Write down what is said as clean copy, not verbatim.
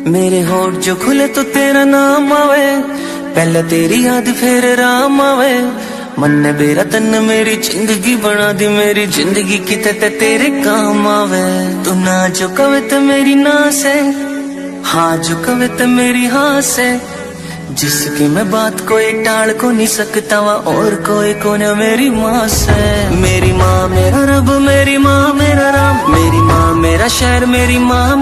मेरे होठ जो खुले तो तेरा नाम आवे, पहले तेरी याद फिर राम आवे। मन ने बेरा तन मेरी जिंदगी बना दी, मेरी जिंदगी किते ते तेरे काम आवे। तू ना जो कवे तो मेरी ना से, हाँ जो कवे तो मेरी हाँ से। जिसकी मैं बात कोई टाल को नहीं सकता वा, और कोई को न मेरी माँ से। मेरी माँ मेरा रब, मेरी माँ मेरा राम, मेरी माँ मेरा शहर, मेरी माँ